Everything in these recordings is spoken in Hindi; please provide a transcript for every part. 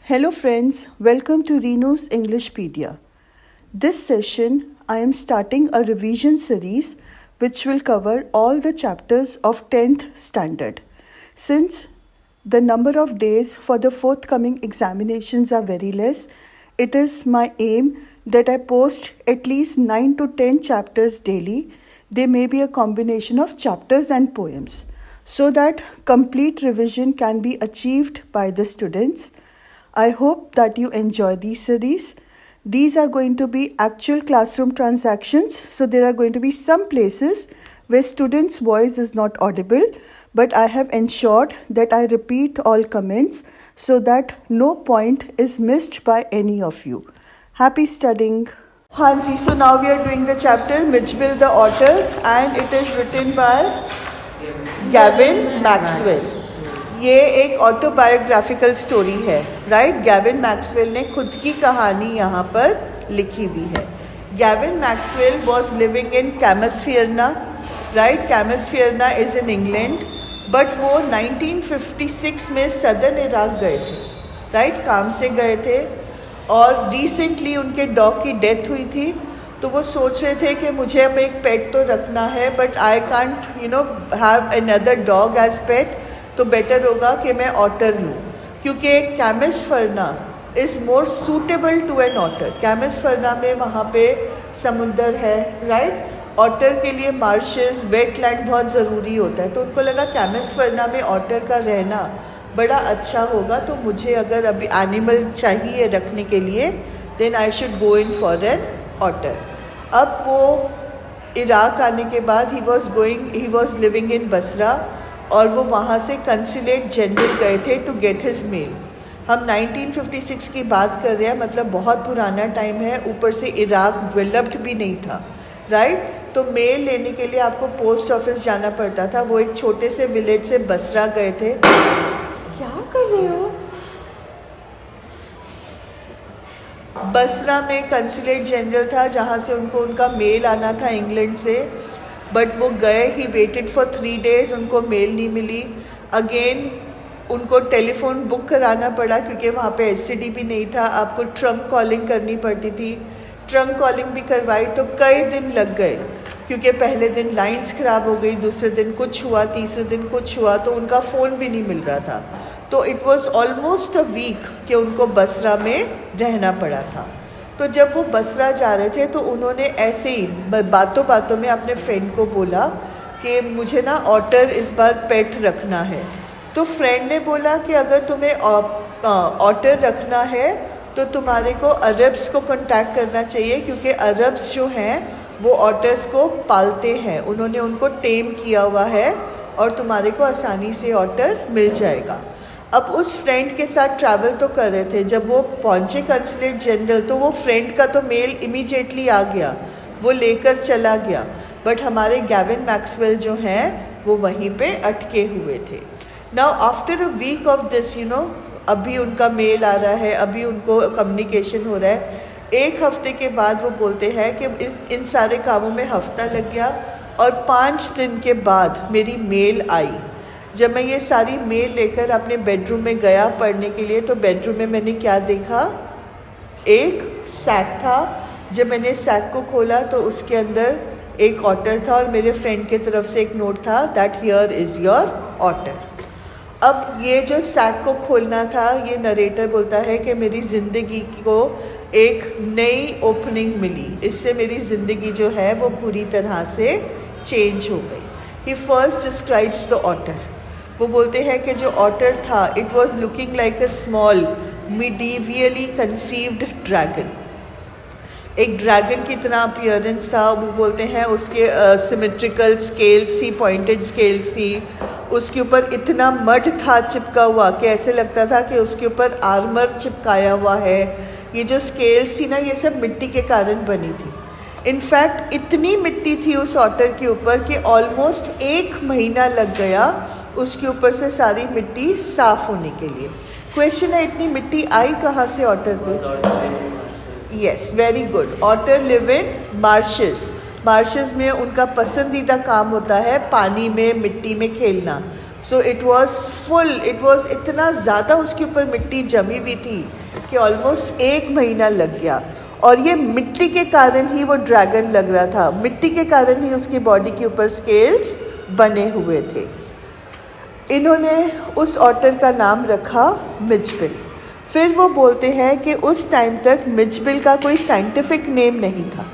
Hello friends, welcome to Reno's Englishpedia. This session I am starting a revision series which will cover all the chapters of 10th standard. Since the number of days for the forthcoming examinations are very less, it is my aim that I post at least 9 to 10 chapters daily. They may be a combination of chapters and poems so that complete revision can be achieved by the students. I hope that you enjoy these series. These are going to be actual classroom transactions, so there are going to be some places where students' voice is not audible, but I have ensured that I repeat all comments so that no point is missed by any of you. Happy studying. Hanji, so now we are doing the chapter Mitchell the Otter, and it is written by Gavin Maxwell. ये एक ऑटोबायोग्राफिकल स्टोरी है, राइट। गैविन मैक्सवेल ने खुद की कहानी यहाँ पर लिखी हुई है। गैविन मैक्सवेल was living in Camusfearna, right. Camusfearna is in England, but वो 1956 में सदर्न इराक गए थे, राइट। काम से गए थे और रिसेंटली उनके डॉग की डेथ हुई थी, तो वो सोच रहे थे कि मुझे अब एक पेट तो रखना है, but I can't have another dog as pet, तो बेटर होगा कि मैं ऑटर लूँ, क्योंकि Camusfearna is more suitable to an otter. Camusfearna में वहाँ पे समुंदर है, राइट। ऑटर के लिए मार्शेस, वेटलैंड बहुत ज़रूरी होता है, तो उनको लगा कैमस्फर्ना में ऑटर का रहना बड़ा अच्छा होगा, तो मुझे अगर अभी एनिमल चाहिए रखने के लिए then I should go in for an otter. अब वो इराक आने के बाद ही वॉज लिविंग इन बसरा, और वो वहाँ से कंसुलेट जनरल गए थे टू गेट हिज मेल। हम 1956 की बात कर रहे हैं, मतलब बहुत पुराना टाइम है, ऊपर से इराक डेवलप्ड भी नहीं था, राइट। तो मेल लेने के लिए आपको पोस्ट ऑफिस जाना पड़ता था। वो एक छोटे से विलेज से बसरा गए थे। क्या कर रहे हो? बसरा में कंसुलेट जनरल था जहाँ से उनका मेल आना था इंग्लैंड से, बट वो गए, ही वेटेड फॉर 3 days, उनको मेल नहीं मिली। अगेन उनको टेलीफोन बुक कराना पड़ा, क्योंकि वहाँ पे एसटीडी भी नहीं था, आपको ट्रंक कॉलिंग करनी पड़ती थी। ट्रंक कॉलिंग भी करवाई तो कई दिन लग गए, क्योंकि पहले दिन लाइंस ख़राब हो गई, दूसरे दिन कुछ हुआ, तीसरे दिन कुछ हुआ, तो उनका फ़ोन भी नहीं मिल रहा था। तो it was almost a week कि उनको बसरा में रहना पड़ा था। तो जब वो बसरा जा रहे थे तो उन्होंने ऐसे ही बातों बातों में अपने फ्रेंड को बोला कि मुझे ना ऑटर इस बार पेट रखना है। तो फ्रेंड ने बोला कि अगर तुम्हें ऑटर रखना है तो तुम्हारे को अरब्स को कांटेक्ट करना चाहिए, क्योंकि अरब्स जो हैं वो ऑटर्स को पालते हैं, उन्होंने उनको टेम किया हुआ है और तुम्हारे को आसानी से ऑटर मिल जाएगा। अब उस फ्रेंड के साथ ट्रैवल तो कर रहे थे, जब वो पहुँचे कंसुलेट जनरल तो वो फ्रेंड का तो मेल इमीडिएटली आ गया, वो लेकर चला गया, बट हमारे गैविन मैक्सवेल जो हैं वो वहीं पे अटके हुए थे। Now after a week of this अभी उनका मेल आ रहा है, अभी उनको कम्युनिकेशन हो रहा है। एक हफ्ते के बाद वो बोलते हैं कि इन सारे कामों में हफ्ता लग गया और 5 दिन के बाद मेरी मेल आई। जब मैं ये सारी मेल लेकर अपने बेडरूम में गया पढ़ने के लिए, तो बेडरूम में मैंने क्या देखा, एक सैक था। जब मैंने सैक को खोला तो उसके अंदर एक ऑटर था और मेरे फ्रेंड की तरफ से एक नोट था that here is your otter. अब ये जो सैक को खोलना था, ये नरेटर बोलता है कि मेरी ज़िंदगी को एक नई ओपनिंग मिली, इससे मेरी ज़िंदगी जो है वो पूरी तरह से चेंज हो गई। He first describes the otter. वो बोलते हैं कि जो ऑटर था it was looking like a small medievally conceived dragon. एक ड्रैगन की तरह अपीयरेंस था। वो बोलते हैं उसके सिमेट्रिकल स्केल्स थी, पॉइंटेड स्केल्स थी, उसके ऊपर इतना मड था चिपका हुआ कि ऐसे लगता था कि उसके ऊपर आर्मर चिपकाया हुआ है। ये जो स्केल्स थी ना, ये सब मिट्टी के कारण बनी थी। इनफैक्ट इतनी मिट्टी थी उस ऑटर के ऊपर कि ऑलमोस्ट 1 महीना लग गया उसके ऊपर से सारी मिट्टी साफ होने के लिए। क्वेश्चन है, इतनी मिट्टी आई कहाँ से ऑटर पे? Yes, very good. Otter live in marshes. Marshes में उनका पसंदीदा काम होता है पानी में, मिट्टी में खेलना। So it was full, it was इतना ज़्यादा उसके ऊपर मिट्टी जमी हुई थी कि ऑलमोस्ट 1 महीना लग गया। और ये मिट्टी के कारण ही वो ड्रैगन लग रहा था, मिट्टी के कारण ही उसकी बॉडी के ऊपर स्केल्स बने हुए थे। इन्होंने उस ऑटर का नाम रखा मिचबिल। फिर वो बोलते हैं कि उस टाइम तक मिचबिल का कोई साइंटिफिक नेम नहीं था,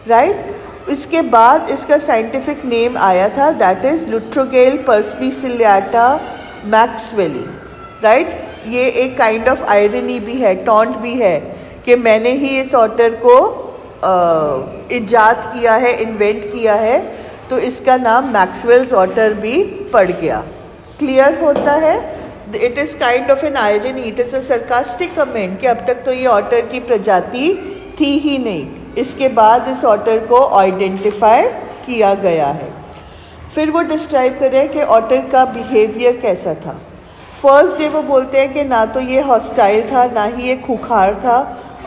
राइट। इसके बाद इसका साइंटिफिक नेम आया था, दैट इज़ लुट्रोगेल पर्सपीसिलियाटा मैक्सवेली, राइट। ये एक काइंड ऑफ आयरनी भी है, टॉन्ट भी है कि मैंने ही इस ऑटर को इजाद किया है, इन्वेंट किया है, तो इसका नाम मैक्सवेल्स ऑटर भी पड़ गया। क्लियर होता है? It is kind of N irony, it is a sarcastic comment कि अब तक तो ये ऑटर की प्रजाति थी ही नहीं, इसके बाद इस ऑटर को आइडेंटिफाई किया गया है। फिर वो डिस्क्राइब करें कि ऑटर का बिहेवियर कैसा था। फर्स्ट डे वो बोलते हैं कि ना तो ये हॉस्टाइल था, ना ही ये खूंखार था,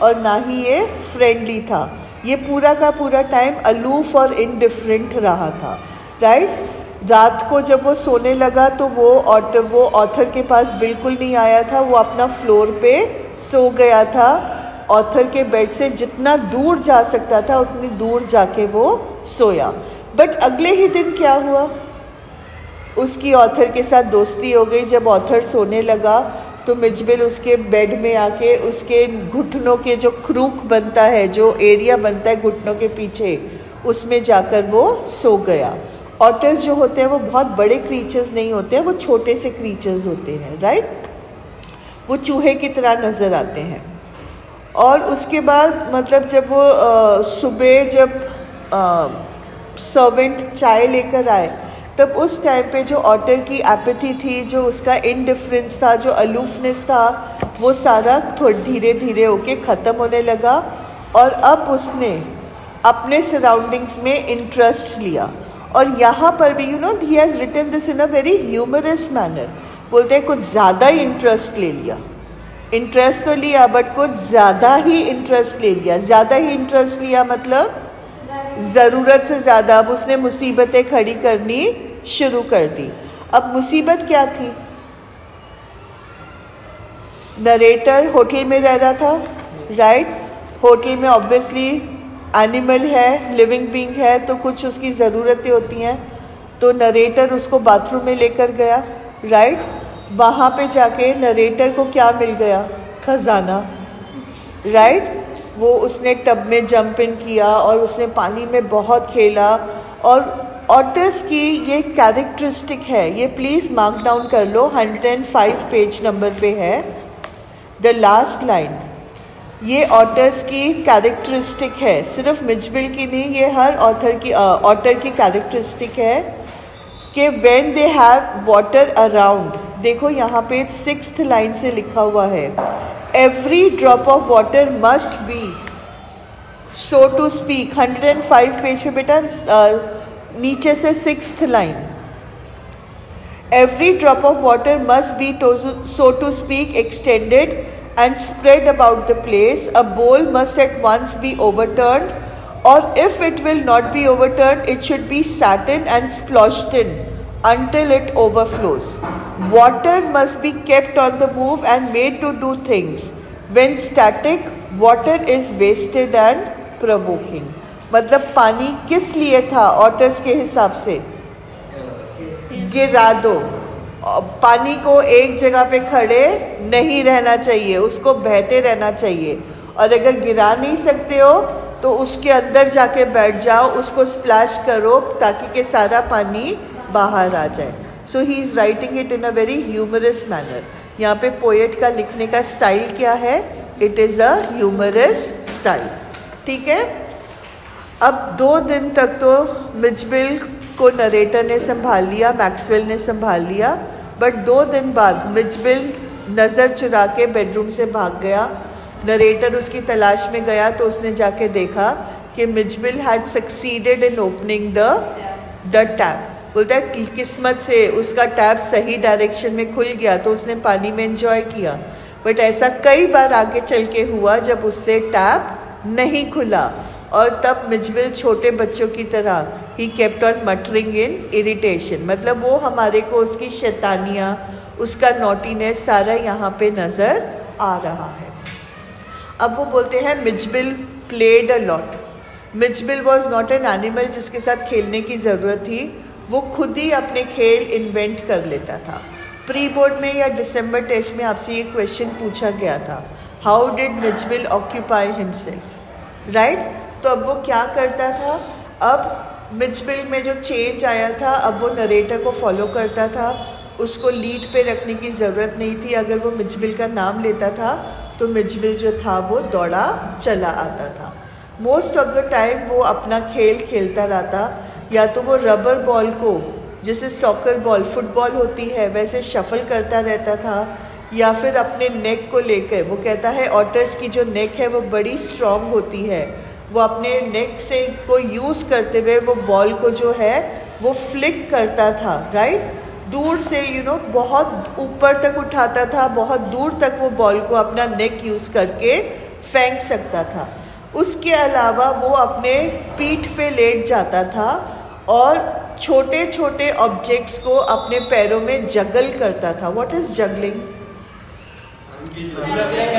और ना ही ये फ्रेंडली था। ये पूरा का पूरा टाइम अलूफ और इनडिफरेंट रहा था, राइट। रात को जब वो सोने लगा तो वो ऑथर के पास बिल्कुल नहीं आया था, वो अपना फ्लोर पे सो गया था। ऑथर के बेड से जितना दूर जा सकता था उतनी दूर जाके वो सोया। बट अगले ही दिन क्या हुआ, उसकी ऑथर के साथ दोस्ती हो गई। जब ऑथर सोने लगा तो मिचबिल उसके बेड में आके उसके घुटनों के जो क्रूक बनता है, जो एरिया बनता है घुटनों के पीछे, उसमें जाकर वो सो गया। ऑटर्स जो होते हैं वो बहुत बड़े क्रीचर्स नहीं होते हैं, वो छोटे से क्रीचर्स होते हैं, राइट। वो चूहे की तरह नज़र आते हैं। और उसके बाद मतलब जब वो सुबह जब सर्वेंट चाय लेकर आए, तब उस टाइम पे जो ऑटर की एपैथी थी, जो उसका इनडिफरेंस था, जो अलूफनेस था, वो सारा थोड़ा धीरे धीरे होके ख़त्म होने लगा। और अब उसने अपने सराउंडिंग्स में इंटरेस्ट लिया। और यहाँ पर भी he has written this in a very humorous manner. बोलते हैं कुछ ज़्यादा ही इंटरेस्ट ले लिया, इंटरेस्ट तो लिया बट कुछ ज़्यादा ही इंटरेस्ट ले लिया। ज़्यादा ही इंटरेस्ट लिया मतलब ज़रूरत से ज़्यादा। अब उसने मुसीबतें खड़ी करनी शुरू कर दी। अब मुसीबत क्या थी, नरेटर होटल में रह रहा था, राइट। होटल में ऑब्वियसली एनिमल है, लिविंग बीइंग है, तो कुछ उसकी ज़रूरतें होती हैं। तो नरेटर उसको बाथरूम में लेकर गया, राइट। वहाँ पे जाके नरेटर को क्या मिल गया, खजाना, राइट। वो उसने टब में जंप इन किया और उसने पानी में बहुत खेला। और ऑटर्स की ये कैरेक्टरिस्टिक है, ये प्लीज़ मार्क डाउन कर लो, 105 पेज नंबर पे है द लास्ट लाइन। ये ऑटर्स की कैरेक्टरिस्टिक है, सिर्फ मिचबिल की नहीं, ये हर ऑटर की कैरेक्टरिस्टिक है कि when they have water around. देखो यहाँ पे 6th लाइन से लिखा हुआ है, every drop of water must be, so to speak. 105 page पे बेटा नीचे से 6th line, every drop of water must be so to speak extended and spread about the place. A bowl must at once be overturned, or if it will not be overturned, it should be sat in and splashed in until it overflows. Water must be kept on the move and made to do things. When static, water is wasted and provoking. मतलब पानी किस लिए था ऑटर्स के हिसाब से, गिरा दो। पानी को एक जगह पे खड़े नहीं रहना चाहिए, उसको बहते रहना चाहिए। और अगर गिरा नहीं सकते हो तो उसके अंदर जाके बैठ जाओ, उसको स्प्लैश करो ताकि कि सारा पानी बाहर आ जाए। So he is writing it in a very humorous manner. यहाँ पे पोएट का लिखने का स्टाइल क्या है, it is a humorous style, ठीक है। अब 2 दिन तक तो मिचबिल को नरेटर ने संभाल लिया, मैक्सवेल ने संभाल लिया। बट 2 दिन बाद मिचबिल नज़र चुरा के बेडरूम से भाग गया। नरेटर उसकी तलाश में गया तो उसने जाके देखा कि Mijbil had succeeded in opening the tap. बोलता है किस्मत से उसका टैप सही डायरेक्शन में खुल गया तो उसने पानी में एंजॉय किया। बट ऐसा कई बार आगे चल के हुआ जब उससे टैप नहीं खुला और तब मिजबिल छोटे बच्चों की तरह he kept on muttering in irritation, मतलब वो हमारे को उसकी शैतानियाँ, उसका नॉटीनेस सारा यहाँ पे नज़र आ रहा है। अब वो बोलते हैं Mijbil played a lot. Mijbil was not an animal जिसके साथ खेलने की ज़रूरत थी, वो खुद ही अपने खेल इन्वेंट कर लेता था। प्री बोर्ड में या दिसंबर टेस्ट में आपसे ये क्वेश्चन पूछा गया था, how did Mijbil occupy himself, right. तो अब वो क्या करता था, अब मिजबिल में जो चेंज आया था, अब वो नरेटर को फॉलो करता था, उसको लीड पे रखने की ज़रूरत नहीं थी। अगर वो मिजबिल का नाम लेता था तो मिजबिल जो था वो दौड़ा चला आता था। मोस्ट ऑफ द टाइम वो अपना खेल खेलता रहता, या तो वो रबर बॉल को, जैसे सॉकर बॉल फुटबॉल होती है वैसे शफल करता रहता था, या फिर अपने नेक को लेकर, वो कहता है ऑटर्स की जो नेक है वो बड़ी स्ट्रॉन्ग होती है, वो अपने नेक से को यूज़ करते हुए वो बॉल को जो है वो फ्लिक करता था, राइट। दूर से बहुत ऊपर तक उठाता था, बहुत दूर तक वो बॉल को अपना नेक यूज़ करके फेंक सकता था। उसके अलावा वो अपने पीठ पे लेट जाता था और छोटे छोटे ऑब्जेक्ट्स को अपने पैरों में जगल करता था। What is juggling?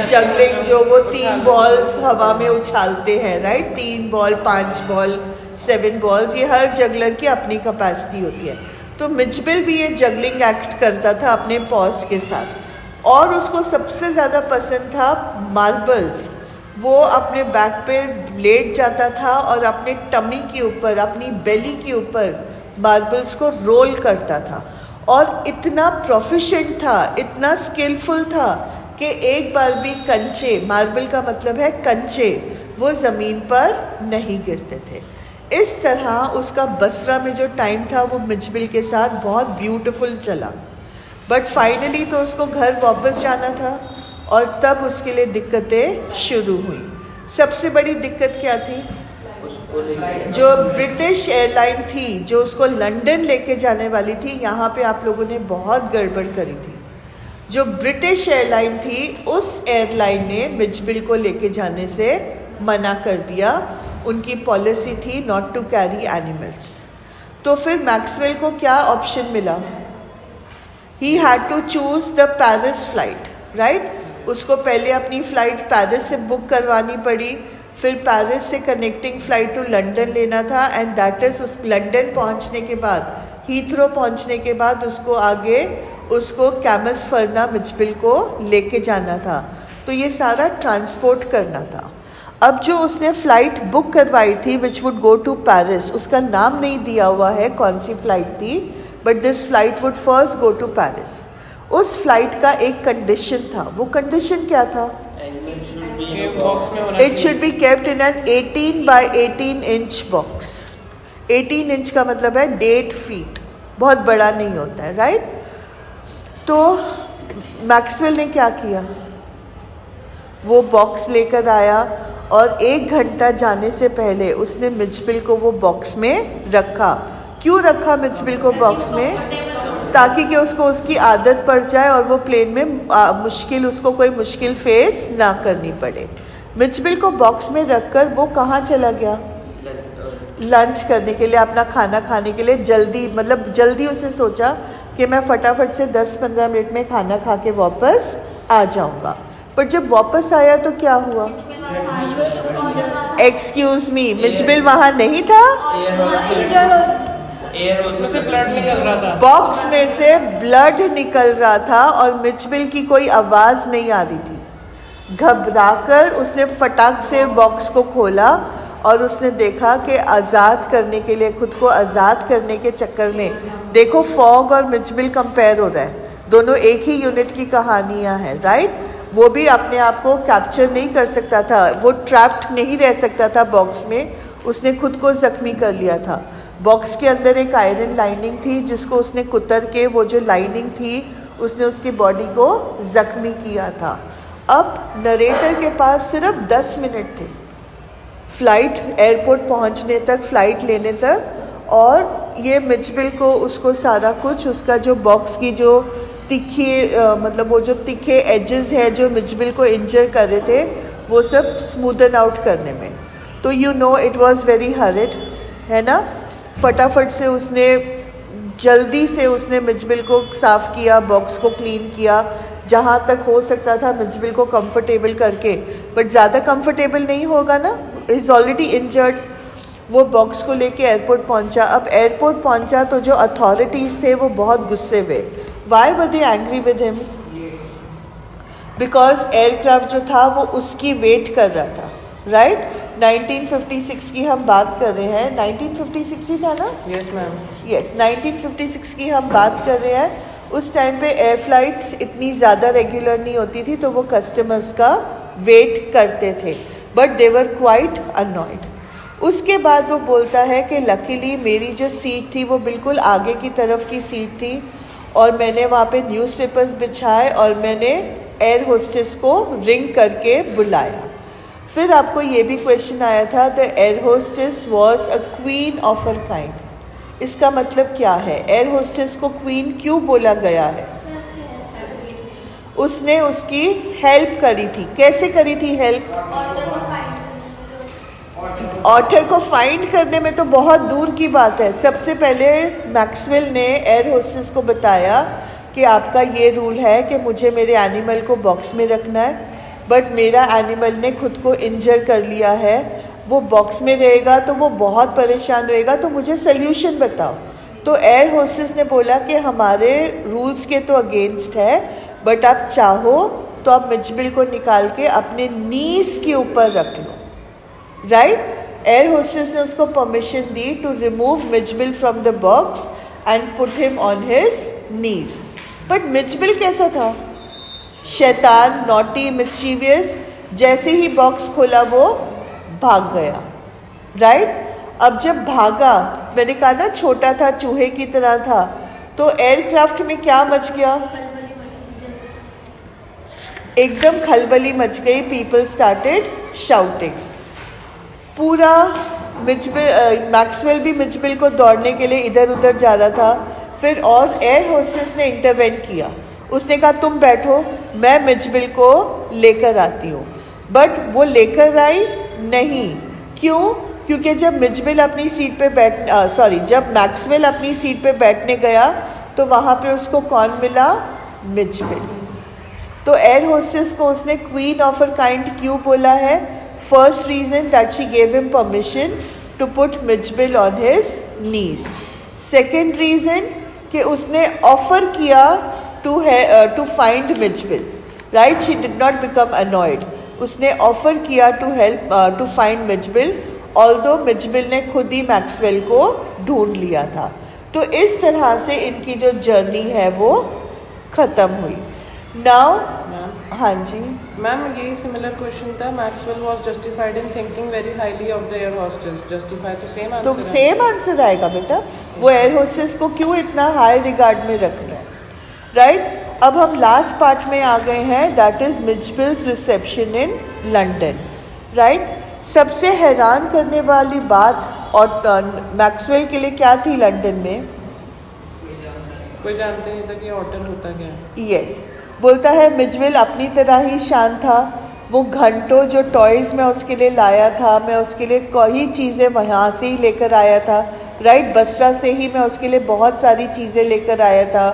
जगलिंग जो वो 3 बॉल्स हवा में उछालते हैं, राइट। 3 बॉल, 5 बॉल, 7 बॉल्स, ये हर जगलर की अपनी कैपेसिटी होती है। तो मिजबिल भी ये जगलिंग एक्ट करता था अपने पॉज के साथ, और उसको सबसे ज़्यादा पसंद था मार्बल्स। वो अपने बैक पे लेट जाता था और अपने टमी के ऊपर, अपनी बेली के ऊपर मार्बल्स को रोल करता था, और इतना प्रोफिशिएंट था, इतना स्किलफुल था कि एक बार भी कंचे, मार्बल का मतलब है कंचे, वो ज़मीन पर नहीं गिरते थे। इस तरह उसका बसरा में जो टाइम था वो मिजबिल के साथ बहुत ब्यूटीफुल चला। बट फाइनली तो उसको घर वापस जाना था, और तब उसके लिए दिक्कतें शुरू हुई। सबसे बड़ी दिक्कत क्या थी? जो ब्रिटिश एयरलाइन थी जो उसको लंदन लेके जाने वाली थी, यहाँ पे आप लोगों ने बहुत गड़बड़ करी थी। जो ब्रिटिश एयरलाइन थी उस एयरलाइन ने मिजबिल को लेके जाने से मना कर दिया। उनकी पॉलिसी थी नॉट टू कैरी एनिमल्स। तो फिर मैक्सवेल को क्या ऑप्शन मिला? He had to choose the Paris flight, right. उसको पहले अपनी फ़्लाइट पेरिस से बुक करवानी पड़ी, फिर पेरिस से कनेक्टिंग फ़्लाइट टू लंदन लेना था, एंड दैट इज़ उस लंदन पहुंचने के बाद, हीथ्रो पहुंचने के बाद उसको आगे उसको कैमसफर्ना मिजबिल को लेके जाना था। तो ये सारा ट्रांसपोर्ट करना था। अब जो उसने फ़्लाइट बुक करवाई थी which would go to Paris, उसका नाम नहीं दिया हुआ है कौन सी फ़्लाइट थी, but this flight would first go to Paris. उस फ्लाइट का एक कंडीशन था। वो कंडीशन क्या था? It should be kept in an 18 by 18 inch box. 18 inch का मतलब है 1.5 फीट, बहुत बड़ा नहीं होता है, राइट। तो मैक्सवेल ने क्या किया, वो बॉक्स लेकर आया और 1 घंटा जाने से पहले उसने मिजबिल को वो बॉक्स में रखा। क्यों रखा मिजबिल को बॉक्स में? ताकि कि उसको उसकी आदत पड़ जाए और वो प्लेन में उसको कोई मुश्किल फेस ना करनी पड़े। मिजबिल को बॉक्स में रखकर वो कहाँ चला गया? लंच करने के लिए, अपना खाना खाने के लिए। जल्दी उसने सोचा कि मैं फटाफट से 10-15 मिनट में खाना खा के वापस आ जाऊँगा। पर जब वापस आया तो क्या हुआ? एक्सक्यूज मी, मिजबिल वहाँ नहीं था। ब्लड निकल रहा था, बॉक्स में से ब्लड निकल रहा था और मिजबिल की कोई आवाज़ नहीं आ रही थी। घबराकर उसने फटाक से बॉक्स को खोला और उसने देखा कि आज़ाद करने के लिए, खुद को आज़ाद करने के चक्कर में, देखो फॉग और मिजबिल कंपेयर हो रहा है, दोनों एक ही यूनिट की कहानियाँ हैं, राइट। वो भी अपने आप को कैप्चर नहीं कर सकता था, वो ट्रैप्ड नहीं रह सकता था बॉक्स में, उसने खुद को ज़ख्मी कर लिया था। बॉक्स के अंदर एक आयरन लाइनिंग थी जिसको उसने कुतर के, वो जो लाइनिंग थी उसने उसकी बॉडी को ज़ख्मी किया था। अब नरेटर के पास सिर्फ 10 मिनट थे फ़्लाइट एयरपोर्ट पहुंचने तक, फ़्लाइट लेने तक, और ये मिजबिल को उसको सारा कुछ, उसका जो बॉक्स की जो तीखी वो जो तीखे एजेस है जो मिजबिल को इंजर कर रहे थे वो सब स्मूदन आउट करने में। तो you know it was very horrid, है ना। फटाफट से उसने जल्दी से उसने मिजबिल को साफ़ किया, बॉक्स को क्लीन किया, जहाँ तक हो सकता था मिजबिल को कंफर्टेबल करके, बट ज़्यादा कंफर्टेबल नहीं होगा ना, इज़ ऑलरेडी इंजर्ड। वो बॉक्स को लेके एयरपोर्ट पहुंचा। अब एयरपोर्ट पहुंचा तो जो अथॉरिटीज़ थे वो बहुत गुस्से हुए। Why were they angry with him? Because aircraft जो था वो उसकी वेट कर रहा था, राइट। 1956 की हम बात कर रहे हैं, 1956 ही था ना? Yes ma'am. यस, 1956 की हम बात कर रहे हैं। उस टाइम पे एयर फ्लाइट्स इतनी ज़्यादा रेगुलर नहीं होती थी, तो वो कस्टमर्स का वेट करते थे, but they were quite annoyed. उसके बाद वो बोलता है कि लकीली मेरी जो सीट थी वो बिल्कुल आगे की तरफ की सीट थी, और मैंने वहाँ पे न्यूज़पेपर्स बिछाए और मैंने एयर होस्टेस को रिंग करके बुलाया। फिर आपको ये भी क्वेश्चन आया था, the air hostess was a queen of her kind. इसका मतलब क्या है? एयर होस्टेस को क्वीन क्यों बोला गया है? उसने उसकी हेल्प करी थी। कैसे करी थी हेल्प? ऑथर को फाइंड करने में तो बहुत दूर की बात है। सबसे पहले मैक्सवेल ने एयर होस्टेस को बताया कि आपका ये रूल है कि मुझे मेरे एनिमल को बॉक्स में रखना है, बट मेरा एनिमल ने खुद को इंजर कर लिया है, वो बॉक्स में रहेगा तो वो बहुत परेशान रहेगा, तो मुझे सल्यूशन बताओ। तो एयर होस्टेस ने बोला कि हमारे रूल्स के तो अगेंस्ट है, बट आप चाहो तो आप मिजबिल को निकाल के अपने नीज के ऊपर रख लो, राइट। एयर होस्टेस ने उसको परमिशन दी to remove Mijbil from the box and put him on his knees. But Mijbil कैसा था? शैतान, नॉटी, मिस्चीवियस। जैसे ही बॉक्स खोला वो भाग गया, राइट। अब जब भागा, मैंने कहा ना छोटा था, चूहे की तरह था, तो एयरक्राफ्ट में क्या मच गया? एकदम खलबली मच गई। People started shouting. पूरा मैक्सवेल भी मिजबिल को दौड़ने के लिए इधर उधर जा रहा था। फिर और एयर होस्टेस ने इंटरवेंट किया। उसने कहा तुम बैठो, मैं मिजबिल को लेकर आती हूँ। बट वो लेकर आई नहीं। क्यों? क्योंकि जब मिजबिल अपनी सीट पे जब मैक्सवेल अपनी सीट पे बैठने गया तो वहाँ पे उसको कौन मिला? मिजबिल। तो एयर होस्टेस को उसने क्वीन ऑफ हर काइंड क्यों बोला है? First reason that she gave him permission to put Mijbil on his knees. Second reason कि उसने ऑफर किया to find Mijbil, right. She did not become annoyed. उसने ऑफर किया to help to find Mijbil, although Mijbil ने खुद ही मैक्सवेल को ढूंढ लिया था। तो इस तरह से इनकी जो जर्नी है वो ख़त्म हुई। नाउ हाँ जी मैम, यही सिमिलर क्वेश्चन था। Maxwell was justified in thinking very highly of the air hostess. Justify तो सेम आंसर तो सेम आंसर आएगा बेटा। वो एयर होस्टेस को क्यों इतना हाई रिगार्ड में रख रहे हैं, राइट। अब हम लास्ट पार्ट में आ गए हैं, that is Mijbil's reception in London, right. सबसे हैरान करने वाली बात और मैक्सवेल के लिए क्या थी लंदन में? कोई जानते नहीं था कि ऑटर होता क्या है। यस, बोलता है मिजबिल अपनी तरह ही शांत था। वो घंटों जो टॉयज़ मैं उसके लिए लाया था, मैं उसके लिए कई चीज़ें वहाँ से ही लेकर आया था, राइट। बसरा से ही मैं उसके लिए बहुत सारी चीज़ें लेकर आया था।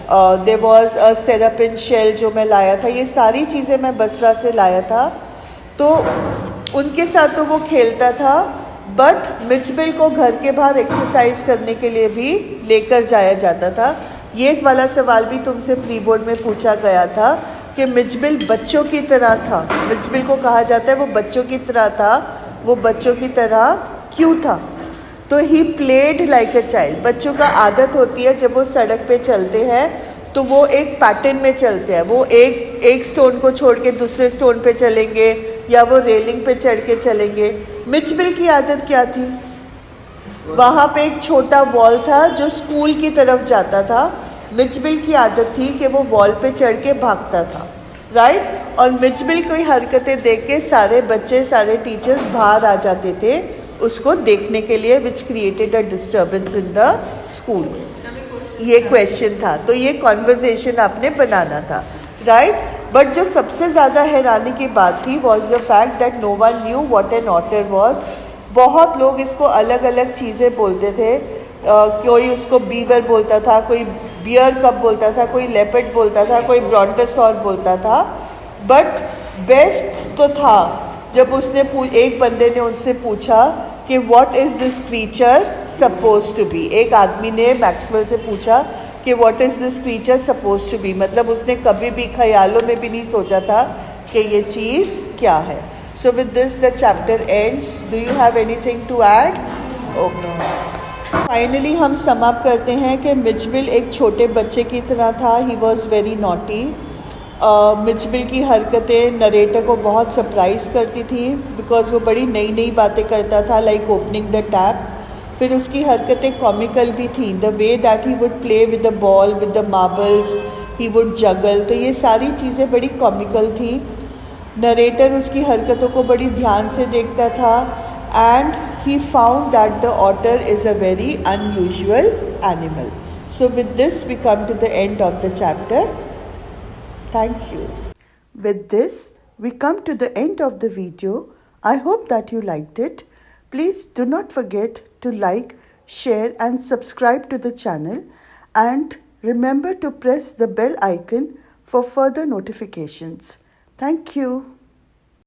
देयर वॉज अ सेरापिन शेल जो मैं लाया था, ये सारी चीज़ें मैं बसरा से लाया था। तो उनके साथ तो वो खेलता था, बट मिजबिल को घर के बाहर एक्सरसाइज करने के लिए भी लेकर जाया जाता था। ये वाला सवाल भी तुमसे प्री बोर्ड में पूछा गया था कि मिजबिल बच्चों की तरह था। मिजबिल को कहा जाता है वो बच्चों की तरह था। वो बच्चों की तरह क्यों था? तो he played like a child. बच्चों का आदत होती है जब वो सड़क पे चलते हैं तो वो एक पैटर्न में चलते हैं। वो एक स्टोन को छोड़ के दूसरे स्टोन पे चलेंगे, या वो रेलिंग पे चढ़ के चलेंगे। मिजबिल की आदत क्या थी? वहाँ पे एक छोटा वॉल था जो स्कूल की तरफ जाता था। मिजबिल की आदत थी कि वो वॉल पे चढ़ के भागता था, राइट। और मिजबिल की हरकतें देख के सारे बच्चे, सारे टीचर्स बाहर आ जाते थे उसको देखने के लिए, which created a disturbance in the school. ये क्वेश्चन था, तो ये कॉन्वर्जेशन आपने बनाना था, राइट। बट जो सबसे ज़्यादा हैरानी की बात थी was the fact that no one knew what an otter was. बहुत लोग इसको अलग अलग चीज़ें बोलते थे। कोई उसको बीवर बोलता था, कोई बियर कप बोलता था, कोई लेपर्ड बोलता था, कोई ब्रॉन्टोसॉर बोलता था। बट बेस्ट तो था जब उसने एक बंदे ने उनसे पूछा कि what is this creature suppose to be. एक आदमी ने मैक्सवेल से पूछा कि what is this creature suppose to be, मतलब उसने कभी भी ख्यालों में भी नहीं सोचा था कि ये चीज़ क्या है। So with this the chapter ends. Do you have anything to add? Okay, finally हम सम अप करते हैं कि मिचबिल एक छोटे बच्चे की तरह था। He was very naughty. Mijbil की हरकतें नरेटर को बहुत सरप्राइज़ करती थी बिकॉज वो बड़ी नई नई बातें करता था, लाइक ओपनिंग द टैप। फिर उसकी हरकतें कॉमिकल भी थी, the way that he would play with the ball, with the marbles, he would juggle, तो ये सारी चीज़ें बड़ी कॉमिकल थी। नरेटर उसकी हरकतों को बड़ी ध्यान से देखता था and he found that the otter is a very unusual animal. So with this we come to the end of the chapter. Thank you. With this we come to the end of the video. I hope that you liked it. Please do not forget to like, share and subscribe to the channel, and remember to press the bell icon for further notifications. Thank you.